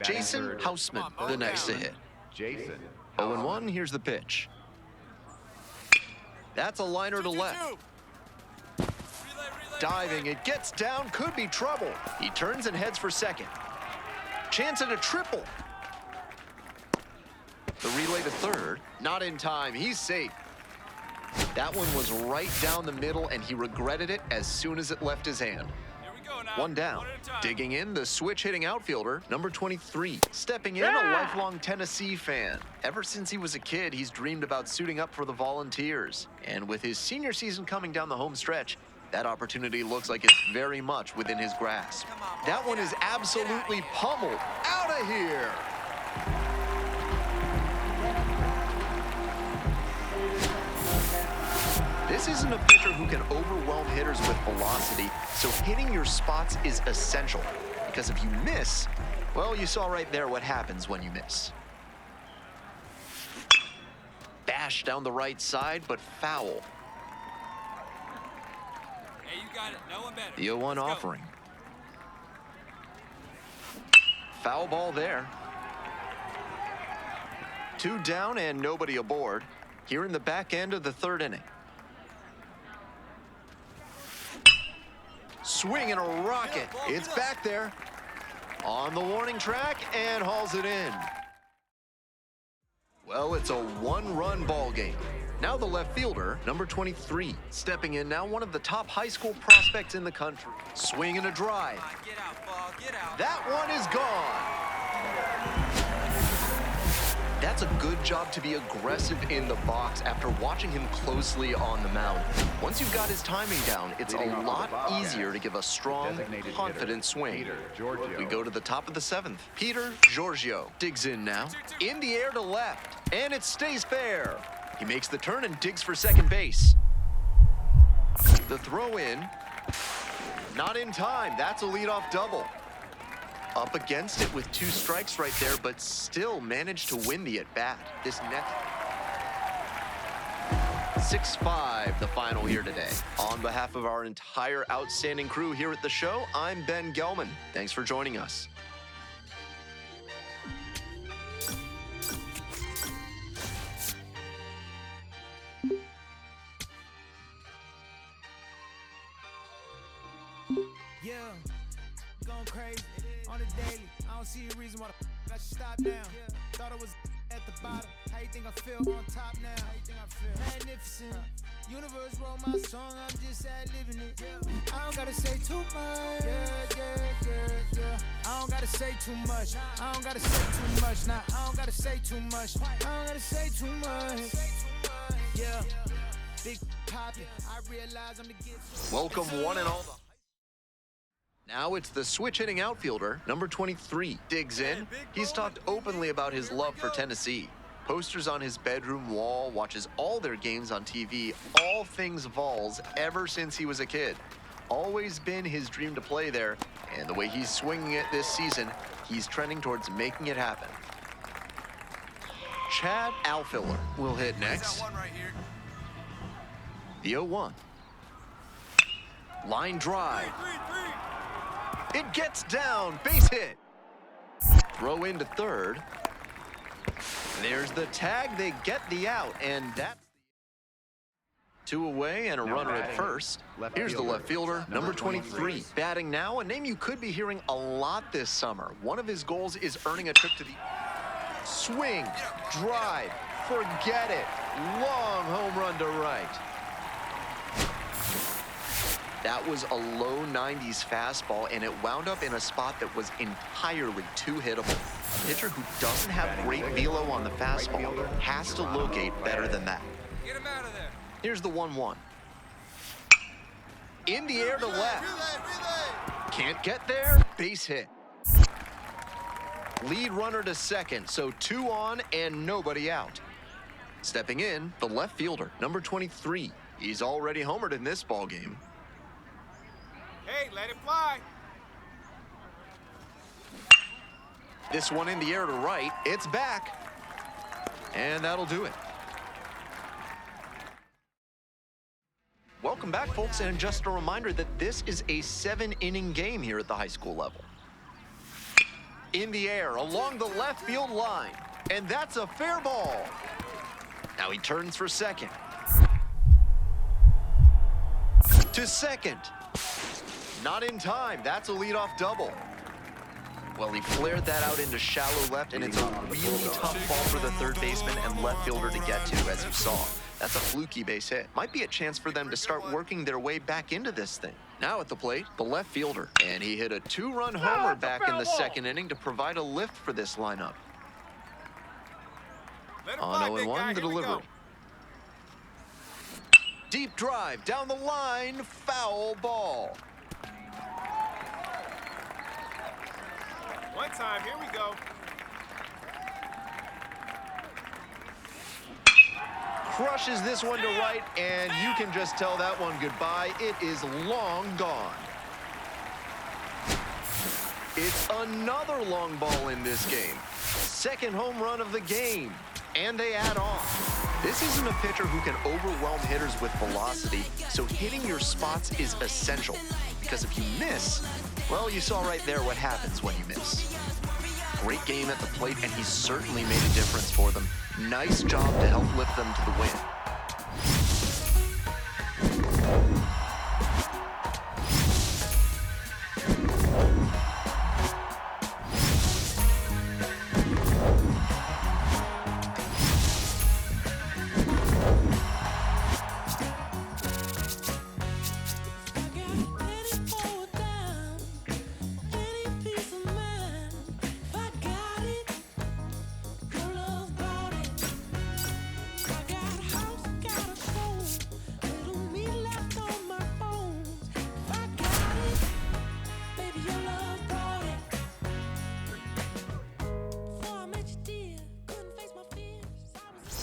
Jason Houseman, the next to hit. Jason. 0-1, here's the pitch. That's a liner to left. Diving, it gets down, could be trouble. He turns and heads for second. Chance at a triple. The relay to third, not in time, he's safe. That one was right down the middle, and he regretted it as soon as it left his hand. One down. Digging in, the switch-hitting outfielder, number 23. Stepping in, a lifelong Tennessee fan. Ever since he was a kid, he's dreamed about suiting up for the Volunteers. And with his senior season coming down the home stretch, that opportunity looks like it's very much within his grasp. That one is absolutely pummeled. Out of here! This isn't a pitcher who can overwhelm hitters with velocity, so hitting your spots is essential. Because if you miss, well, you saw right there what happens when you miss. Bash down the right side, but foul. Hey, you got it. No one better. The 0-1 offering. Foul ball there. 2 down and nobody aboard. Here in the back end of the third inning. Swing and a rocket. It's back there. On the warning track and hauls it in. Well, it's a one-run ball game. Now the left fielder, number 23, stepping in now, one of the top high school prospects in the country. Swing and a drive. Get out, ball. Get out. That one is gone. That's a good job to be aggressive in the box after watching him closely on the mound. Once you've got his timing down, it's a lot easier to give a strong, confident swing. We go to the top of the 7th. Peter Giorgio digs in now. In the air to left, and it stays fair. He makes the turn and digs for second base. The throw in, not in time. That's a leadoff double. Up against it with 2 strikes right there, but still managed to win the at-bat. This next 6-5, the final here today. On behalf of our entire outstanding crew here at the show, I'm Ben Gelman. Thanks for joining us. Yeah, going crazy on the daily. I don't see a reason why the I should stop now. Thought I was at the bottom. How you think I feel on top now? How you think I feel? Magnificent. Universe wrote my song, I'm just ad-libbing it. I don't gotta say too much. I don't gotta say too much. I don't gotta say too much. Nah, I don't gotta say too much. I don't gotta say too much. Yeah, big poppin'. I realize I'm the gift. Welcome one and all. Now it's the switch-hitting outfielder, number 23, digs in. He's talked openly about his love for Tennessee. Posters on his bedroom wall, watches all their games on TV, all things Vols ever since he was a kid. Always been his dream to play there, and the way he's swinging it this season, he's trending towards making it happen. Chad Alfiller will hit next. The 0-1. Line drive. It gets down, base hit. Throw into third. There's the tag, they get the out, and that's 2 away and a runner at first. Here's the left fielder, number 23. Batting now, a name you could be hearing a lot this summer. One of his goals is earning a trip to the swing, drive, forget it. Long home run to right. That was a low 90s fastball, and it wound up in a spot that was entirely too hittable. A pitcher who doesn't have great velo on the fastball has to locate better than that. Get him out of there. Here's the 1-1. In the air to left. Can't get there. Base hit. Lead runner to second, so 2 on and nobody out. Stepping in, the left fielder, number 23. He's already homered in this ballgame. Hey, let it fly. This one in the air to right. It's back. And that'll do it. Welcome back, folks, and just a reminder that this is a 7-inning game here at the high school level. In the air, along the left field line. And that's a fair ball. Now he turns for second. To second. Not in time. That's a leadoff double. Well, he flared that out into shallow left, and it's a really tough ball for the third baseman and left fielder to get to, as you saw. That's a fluky base hit. Might be a chance for them to start working their way back into this thing. Now at the plate, the left fielder. And he hit a 2-run homer back in the second inning to provide a lift for this lineup. On 0-1, the delivery. Deep drive down the line, foul ball. One time, here we go. Crushes this one to right, and you can just tell that one goodbye. It is long gone. It's another long ball in this game. Second home run of the game, and they add on. This isn't a pitcher who can overwhelm hitters with velocity, so hitting your spots is essential. Because if you miss, well, you saw right there what happens when you miss. Great game at the plate, and he certainly made a difference for them. Nice job to help lift them to the win.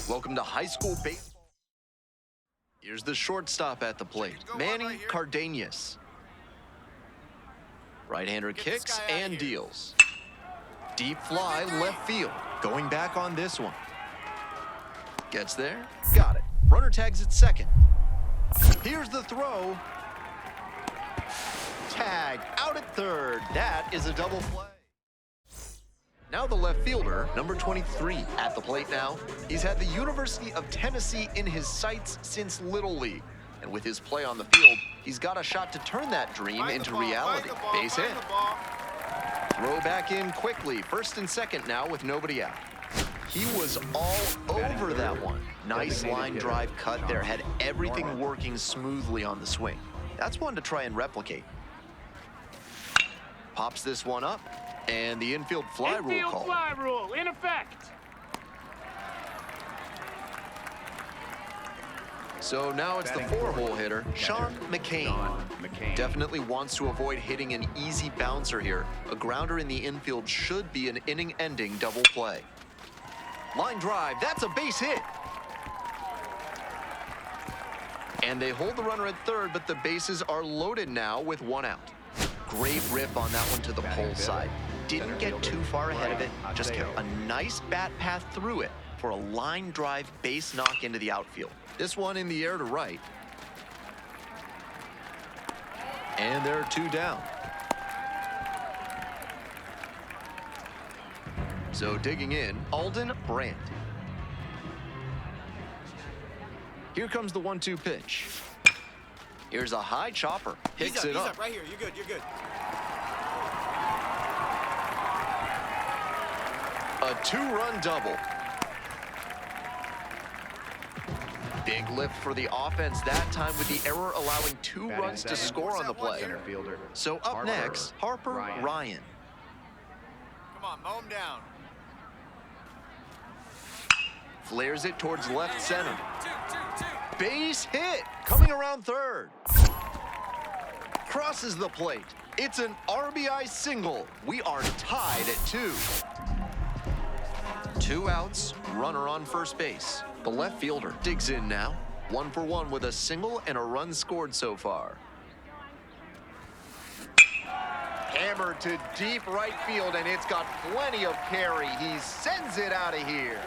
Welcome to high school baseball. Here's the shortstop at the plate, Manny Cardenas. Right-hander kicks and deals. Deep fly left field. Going back on this one. Gets there. Got it. Runner tags at second. Here's the throw. Tag out at third. That is a double play. Now the left fielder, number 23, at the plate now. He's had the University of Tennessee in his sights since Little League. And with his play on the field, he's got a shot to turn that dream into reality. Base hit. Throw back in quickly. First and second now with nobody out. He was all over that one. Nice line drive cut there. Had everything working smoothly on the swing. That's one to try and replicate. Pops this one up. And the infield fly rule call. Infield fly rule in effect. So now it's the 4-hole hitter, Sean McCain. Definitely wants to avoid hitting an easy bouncer here. A grounder in the infield should be an inning-ending double play. Line drive, that's a base hit. And they hold the runner at third, but the bases are loaded now with one out. Great rip on that one to the pole side. Didn't get too far ahead of it, just kept a nice bat path through it for a line drive base knock into the outfield. This one in the air to right. And there are two down. So digging in, Alden Brandt. Here comes the 1-2 pitch. Here's a high chopper. Picks it up. Right here. You're good. You're good. A 2-run double. Big lift for the offense that time with the error allowing 2 runs to score on the play. So up next, Harper Ryan. Come on, mow him down. Flares it towards left center. Base hit, coming around third. Crosses the plate. It's an RBI single. We are tied at 2. 2 outs, runner on first base. The left fielder digs in now. 1 for 1 with a single and a run scored so far. Hammered to deep right field, and it's got plenty of carry. He sends it out of here.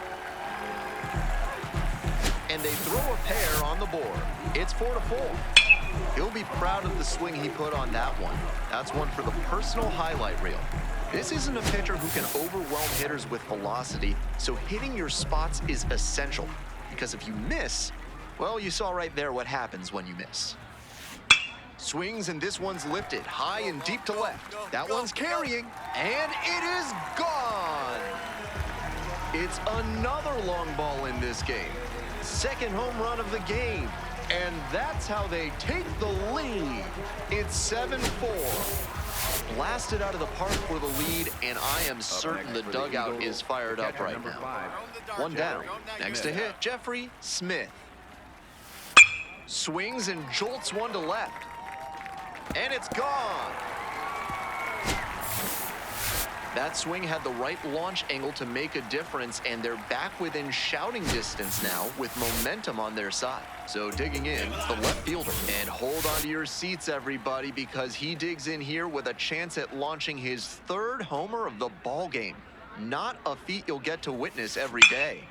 And they throw a pair on the board. It's 4-4. He'll be proud of the swing he put on that one. That's one for the personal highlight reel. This isn't a pitcher who can overwhelm hitters with velocity, so hitting your spots is essential. Because if you miss, well, you saw right there what happens when you miss. Swings, and this one's lifted high and deep to left. That one's carrying, and it is gone. It's another long ball in this game. Second home run of the game. And that's how they take the lead. It's 7-4. Blasted out of the park for the lead, and I am certain the dugout is fired up right now. One down. Next to hit, Jeffrey Smith. Swings and jolts one to left. And it's gone. That swing had the right launch angle to make a difference, and they're back within shouting distance now with momentum on their side. So digging in, the left fielder. And hold on to your seats, everybody, because he digs in here with a chance at launching his third homer of the ball game. Not a feat you'll get to witness every day.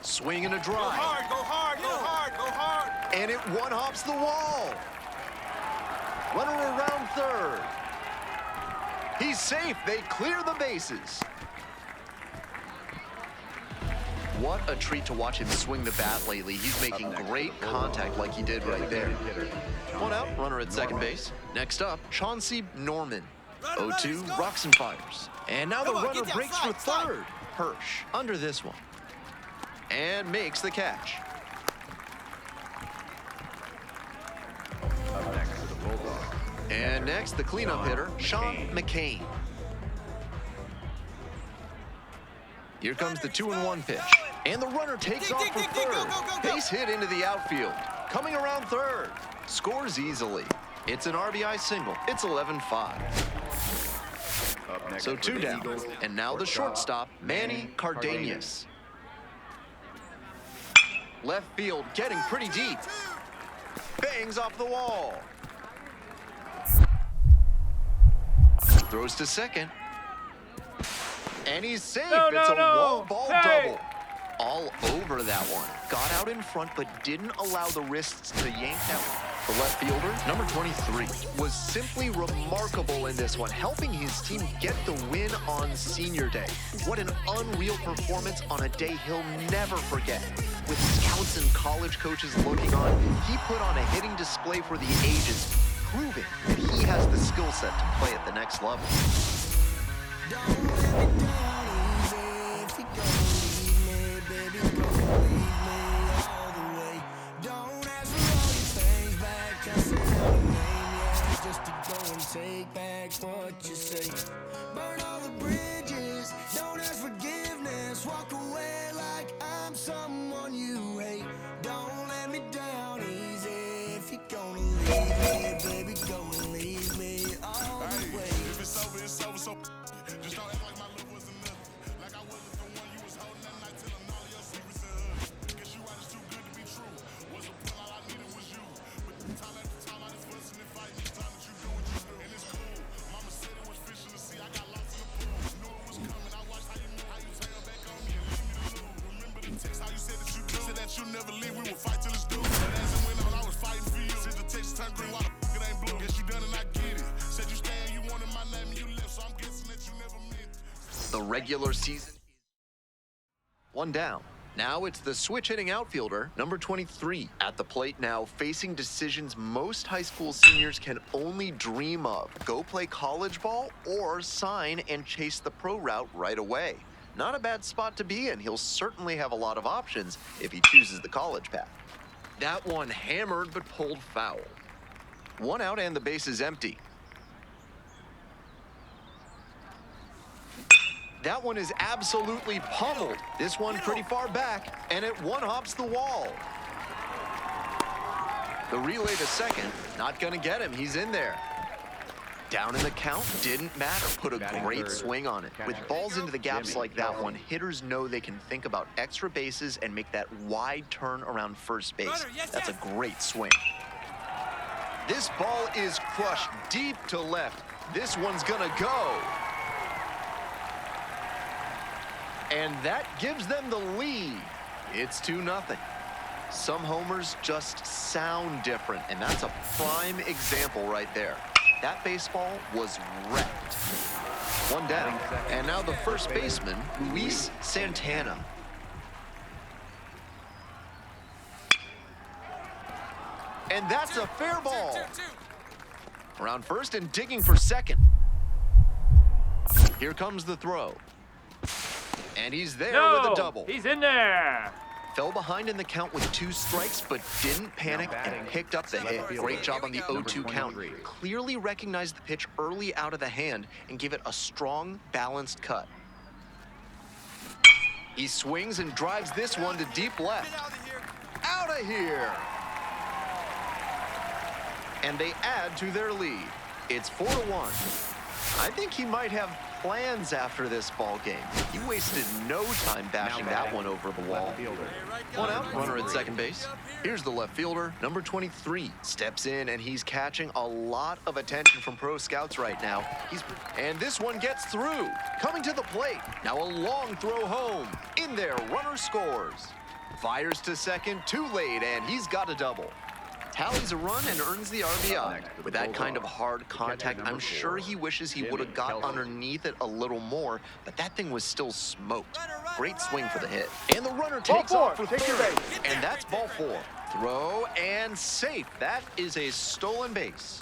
Swing and a drive. Go hard, go hard, go hard, go hard. And it one-hops the wall. Runner around third. He's safe. They clear the bases. What a treat to watch him swing the bat lately. He's making great contact like he did right there. One out, runner at second base. Next up, Chauncey Norman. 0-2, rocks and fires. And now the runner breaks for third. Hirsch under this one. And makes the catch. And next, the cleanup hitter, Sean McCain. Here comes the 2-1 pitch. And the runner takes off for third. Base hit into the outfield. Coming around third. Scores easily. It's an RBI single. It's 11-5. So 2 down. And now the shortstop, Manny Cardenas. Left field getting pretty deep. Bangs off the wall. Throws to second. And he's safe. It's a wall ball double. All over that one. Got out in front, but didn't allow the wrists to yank out. The left fielder, number 23, was simply remarkable in this one, helping his team get the win on senior day. What an unreal performance on a day he'll never forget. With scouts and college coaches looking on, he put on a hitting display for the ages, proving that he has the skill set to play at the next level. Don't let me down easy if you gonna leave me, baby, don't leave me all the way. Don't ask for all your things back, just say your name, yeah, just to go and take back what you say. Burn all the bridges, don't ask forgiveness, walk away like I'm someone you hate. Don't let me down easy if you gonna leave me, baby, go and leave me all the way. If it's over, it's over, so just don't act like my love wasn't nothing. Like I wasn't the one you was holding that night, telling all your secrets to her. Guess you right, it's too good to be true. Was a pill, all I needed was you. But time after time, I just fussing and fighting. It's time that you do what you do. And it's cool. Mama said it was fishing to see. I got lost in the pool. Knew it was coming. I watched how you turn back on me and leave me to lose. Remember the text, how you said that you do. Said that you never leave, we would fight till it's due. But as it went on, I was fighting for you. Since the text turned green, why the fuck it ain't blue? Guess you done and I get it. Said you stay and you wanted my name and you left, so I'm guessing that you never meant it. The regular season. One down. Now it's the switch hitting outfielder, number 23, at the plate now, facing decisions most high school seniors can only dream of. Go play college ball or sign and chase the pro route right away. Not a bad spot to be in. He'll certainly have a lot of options if he chooses the college path. That one hammered but pulled foul. One out and the base is empty. That one is absolutely pummeled. This one pretty far back, and it one-hops the wall. The relay to second, not gonna get him, he's in there. Down in the count, didn't matter, put a great swing on it. With balls into the gaps like that one, hitters know they can think about extra bases and make that wide turn around first base. That's a great swing. This ball is crushed deep to left. This one's gonna go. And that gives them the lead. It's 2-0. Some homers just sound different, and that's a prime example right there. That baseball was wrecked. One down. And now the first baseman, Luis Santana. And that's a fair ball. Around first and digging for second. Here comes the throw. And he's there with a double. He's in there. Fell behind in the count with 2 strikes, but didn't panic and picked up the hit. Great job on the 0-2 count. Clearly recognized the pitch early out of the hand and gave it a strong, balanced cut. He swings and drives this one to deep left. Out of here! And they add to their lead. It's 4-1. I think he might have plans after this ball game. He wasted no time bashing that one over the wall. One out, runner at second base. Here's the left fielder, number 23. Steps in and he's catching a lot of attention from pro scouts right now. And this one gets through. Coming to the plate. Now a long throw home. In there, runner scores. Fires to second, too late, and he's got a double. Tallies a run and earns the RBI. With that kind of hard contact, I'm sure he wishes he would have got underneath it a little more, but that thing was still smoked. Great swing for the hit. And the runner takes off for third. And that's ball 4. Throw and safe. That is a stolen base.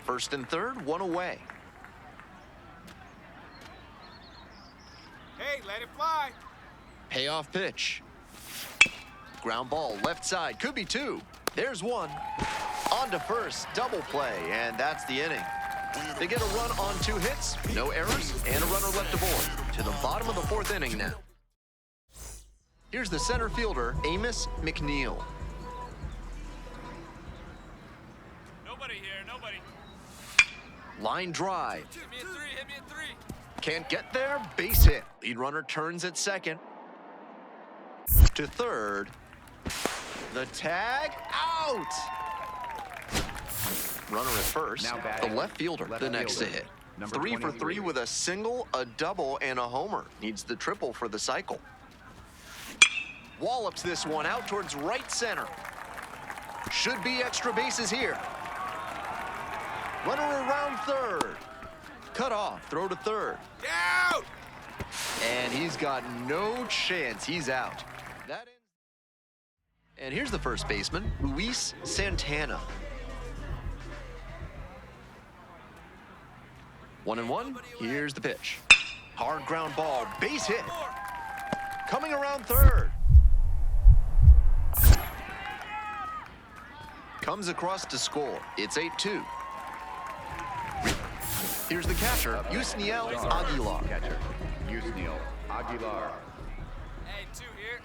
First and third, one away. Hey, let it fly. Payoff pitch. Ground ball, left side, could be 2. There's one. On to first, double play, and that's the inning. They get a run on 2 hits, no errors, and a runner left aboard. To the bottom of the 4th inning now. Here's the center fielder, Amos McNeil. Nobody here, nobody. Line drive. Hit me a 3. Can't get there, base hit. Lead runner turns at second. To third. The tag, out! Runner at first, the left fielder, the next to hit. 3 for 3 with a single, a double, and a homer. Needs the triple for the cycle. Wallops this one out towards right center. Should be extra bases here. Runner around third. Cut off, throw to third. Out! And he's got no chance, he's out. And here's the first baseman, Luis Santana. 1-1, here's the pitch. Hard ground ball, base hit. Coming around third. Comes across to score. It's 8-2. Here's the catcher, Yusniel Aguilar. Catcher, Yusniel Aguilar. Hey, 2 here.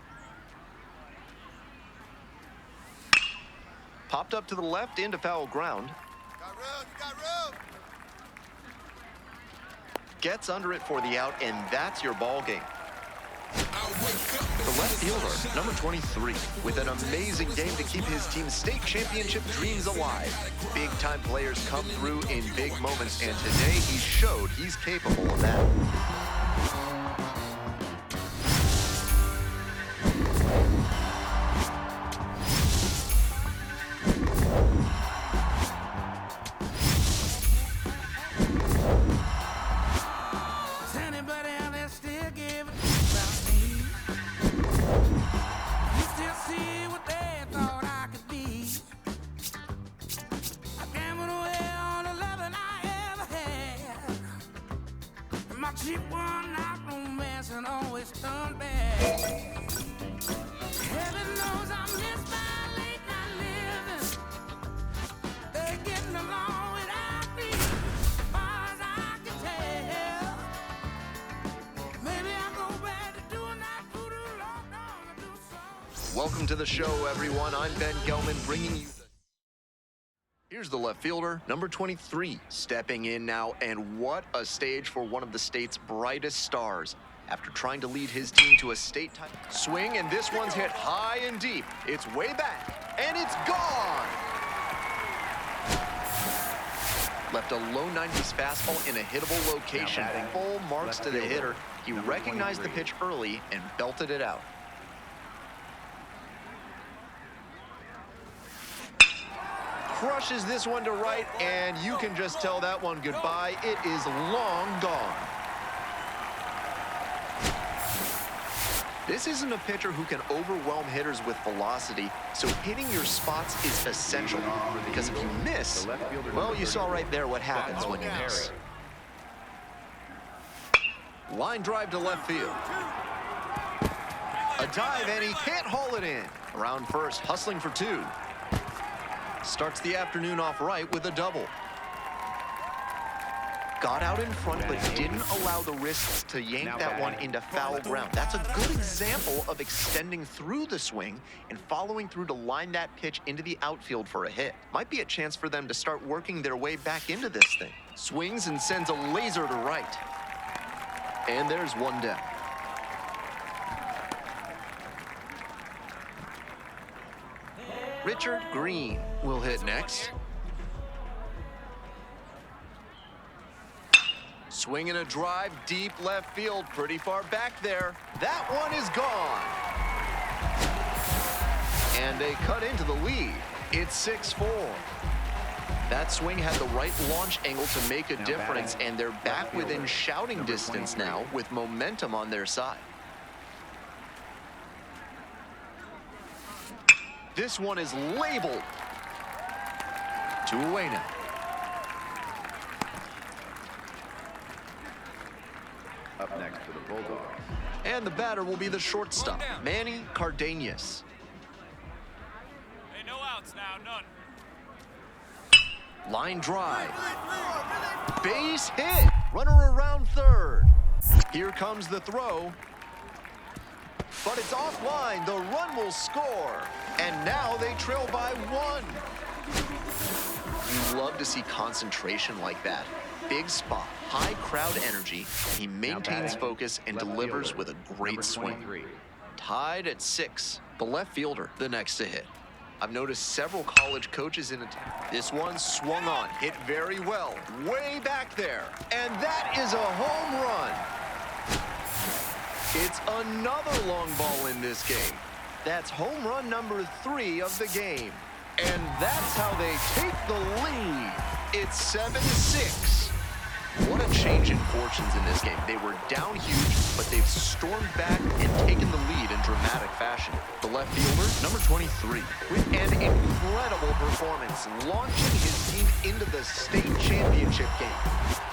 Popped up to the left into foul ground. Got room, you got room. Gets under it for the out, and that's your ball game. The left fielder, number 23, with an amazing game to keep his team's state championship dreams alive. Big-time players come through in big moments, and today he showed he's capable of that. Cheap one, not romance, and always turn bad. Heaven knows I miss my late night living. They're getting along without me, as far as I can tell. Maybe I'll go back to doing that voodoo long and do so. Welcome to the show, everyone. I'm Ben Gelman, bringing you Here's the left fielder, number 23, stepping in now, and what a stage for one of the state's brightest stars. After trying to lead his team to a state title swing, and this one's hit high and deep. It's way back, and it's gone! Left a low 90s fastball in a hittable location. Full marks to the hitter. He recognized the pitch early and belted it out. crushes this one to right, and you can just tell that one goodbye. It is long gone. This isn't a pitcher who can overwhelm hitters with velocity, so hitting your spots is essential. Because if you miss, well, you saw right there what happens when you miss. Line drive to left field. A dive, and he can't haul it in. Around first, hustling for two. Starts the afternoon off right with a double. Got out in front, but didn't allow the wrists to yank that one into foul ground. That's a good example of extending through the swing and following through to line that pitch into the outfield for a hit. Might be a chance for them to start working their way back into this thing. Swings and sends a laser to right. And there's one down. Richard Green will hit next. Swinging a drive deep left field, pretty far back there. That one is gone. And they cut into the lead. It's 6-4. That swing had the right launch angle to make a difference, and they're back within shouting distance now with momentum on their side. This one is labeled. 2 away now. Up next for the Bulldogs. And the batter will be the shortstop, Manny Cardenas. Hey, no outs now, none. Line drive. Base hit. Runner around third. Here comes the throw. But it's offline. The run will score. And now they trail by 1. You love to see concentration like that. Big spot, high crowd energy. He maintains focus and delivers with a great swing. Tied at 6. The left fielder, the next to hit. I've noticed several college coaches in attack. This one swung on, hit very well, way back there. And that is a home run. It's another long ball in this game. That's home run number 3 of the game. And that's how they take the lead. It's 7-6. What a change in fortunes in this game. They were down huge, but they've stormed back and taken the lead in dramatic fashion. The left fielder, number 23, with an incredible performance, launching his team into the state championship game.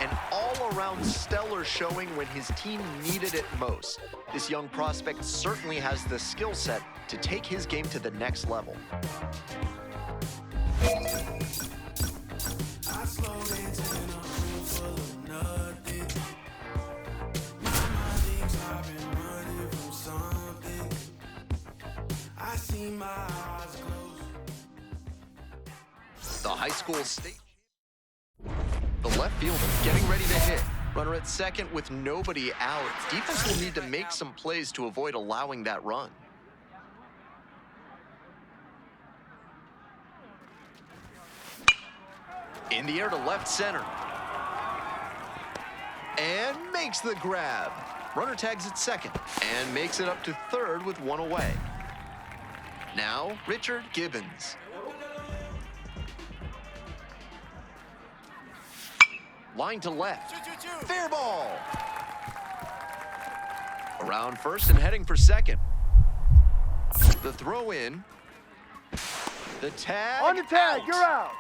An all-around stellar showing when his team needed it most. This young prospect certainly has the skill set to take his game to the next level. I slowed into a room full of nothing. My things I've been running from something. I see my eyes closed. The high school state. The left fielder getting ready to hit. Runner at second with nobody out. Defense will need to make some plays to avoid allowing that run. In the air to left center. And makes the grab. Runner tags at second and makes it up to third with 1 away. Now, Richard Gibbons. Line to left. Fair ball. Around first and heading for second. The throw in. The tag. On the tag, you're out.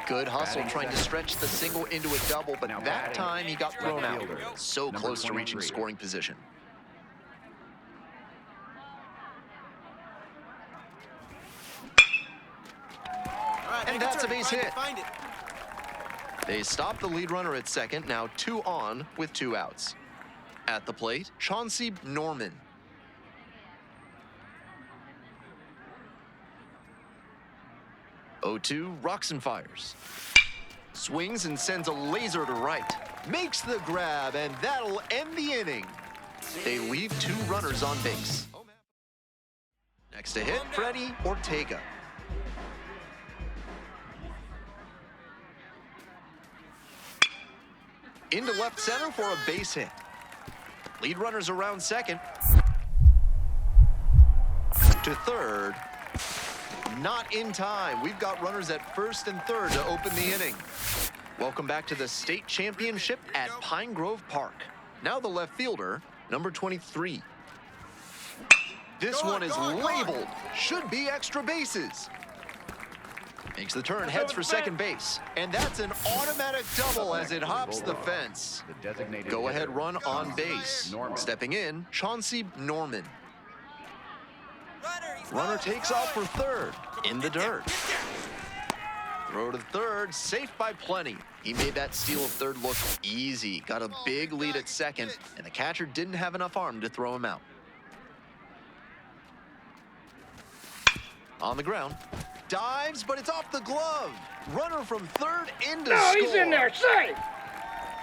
Good hustle trying to stretch the single into a double, but that time he got thrown out. So close to reaching scoring position. And that's a base hit. They stop the lead runner at second, now 2 on with 2 outs. At the plate, Chauncey Norman. Oh-2, rocks and fires. Swings and sends a laser to right. Makes the grab, and that'll end the inning. They leave 2 runners on base. Next to hit, Freddie Ortega. Into left center for a base hit. Lead runners around second. To third. Not in time. We've got runners at first and third to open the inning. Welcome back to the state championship at Pine Grove Park. Now the left fielder, number 23. This one is labeled. Should be extra bases. Makes the turn, heads for second base. And that's an automatic double as it hops the fence. The designated Go-ahead hitter, run on base. Norman. Stepping in, Chauncey Norman. Runner takes off for third, in the dirt. Throw to third, safe by plenty. He made that steal of third look easy. Got a big lead at second, and the catcher didn't have enough arm to throw him out. On the ground, dives, but it's off the glove. Runner from third into score. He's in there, safe.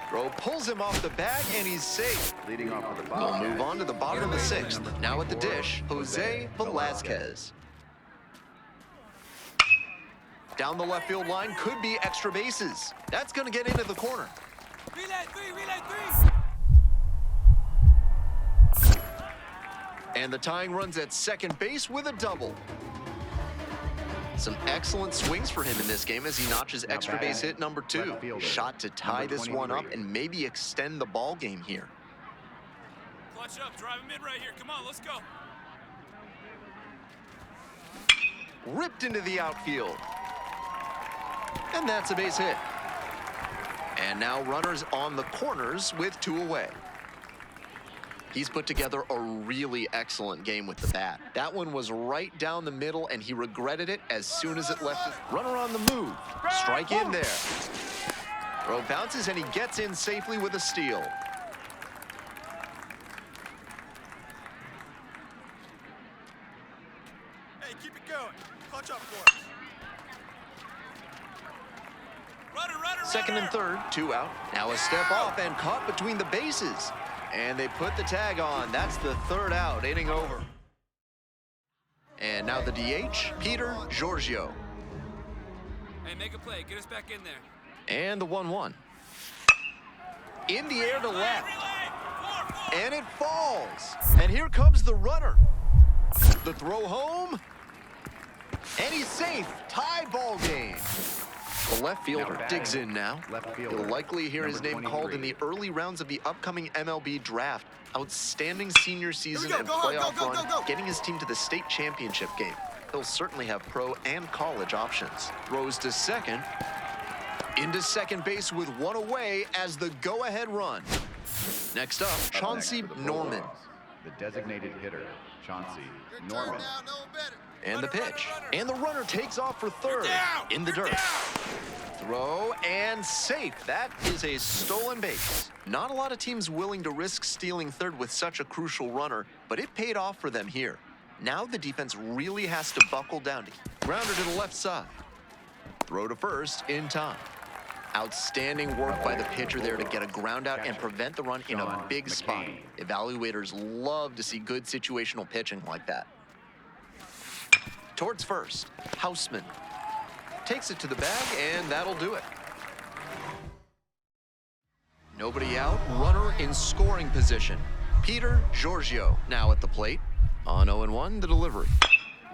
Throw pulls him off the bag, and he's safe. Leading off with the We'll ball. move on to the bottom of the sixth. Now at the dish, Jose Velasquez. Down the left field line, could be extra bases. That's going to get into the corner. Relay three. And the tying runs at second base with a double. Some excellent swings for him in this game as he notches extra base hit number 2. Left fielder, Shot to tie number this one up 23. and maybe extend the ball game here. Clutch up, drive him in right here. Come on, let's go. Ripped into the outfield. And that's a base hit. And now runners on the corners with 2 away. He's put together a really excellent game with the bat. That one was right down the middle, and he regretted it as soon as it left. Runner on the move. Strike in there. Throw bounces, and he gets in safely with a steal. Hey, keep it going. Clutch up for us. Runner. Second and third, 2 out. Now a step off and caught between the bases. And they put the tag on. That's the 3rd out, inning over. And now the DH, Peter Giorgio. Hey, make a play. Get us back in there. And the 1-1. In the air to left. Relay. 4. And it falls. And here comes the runner. The throw home. And he's safe. Tie ball game. The left fielder Now digs batting. in now. Left fielder, You'll likely hear his number name called in the 23. early rounds of the upcoming MLB draft. Outstanding senior season and playoff run, getting his team to the state championship game. He'll certainly have pro and college options. Throws to second. Into second base with 1 away as the go-ahead run. Next up, Up Chauncey next for the Norman. Bulldogs, the designated hitter, Chauncey Norman. And the pitch. And the runner takes off for third. down. In the dirt. Throw and safe. That is a stolen base. Not a lot of teams willing to risk stealing third with such a crucial runner, but it paid off for them here. Now the defense really has to buckle down. Grounder to the left side. Throw to first in time. Outstanding work by the pitcher there to get a ground out and prevent the run in a big spot. Evaluators love to see good situational pitching like that. Towards first, Houseman. Takes it to the bag, and that'll do it. Nobody out, runner in scoring position. Peter Giorgio now at the plate. On 0-1, the delivery.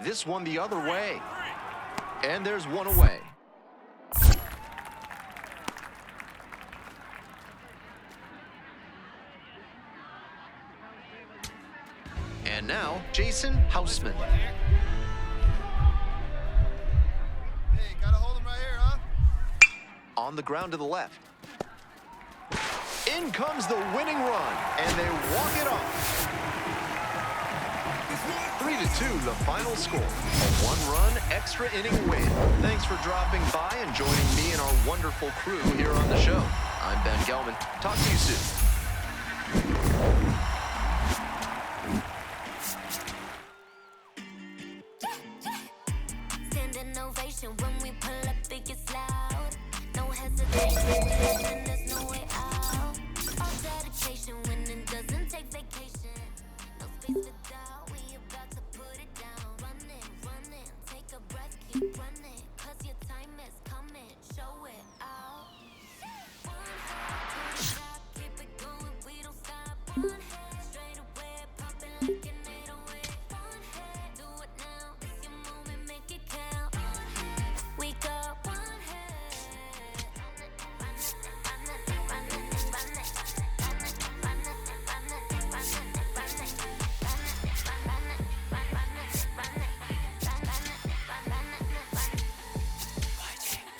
This one the other way. And there's 1 away. And now, Jason Houseman. Hey, gotta hold him right here, huh? On the ground to the left. In comes the winning run, and they walk it off. 3-2, the final score. A 1-run extra inning win. Thanks for dropping by and joining me and our wonderful crew here on the show. I'm Ben Gelman. Talk to you soon. Standing ovation when we pull up, it gets loud. No hesitation, and there's no way out. All dedication, winning doesn't take vacation. No space to doubt, we about to put it down. Running, take a breath, keep running. 'Cause your time is coming, show it out. One head to the top, keep it going, we don't stop. One head, straight away, popping like an 808. One head, do it now, it's your moment, make it count.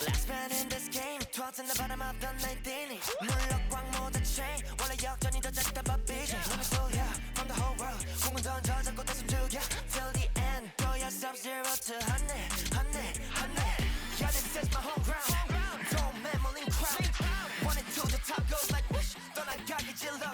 Last man in this game tossing the bottom of the night inning 물럭광 모두 chain 원래 역전이 더 작다 바삐지 힘을 쏠려 from the whole world 공은 던져 잡고 다시 죽여 till the end throw yourself zero to 100 yeah this is my home ground don't mammal in crowd wanted to the top goes like whoosh 떠나가기 질러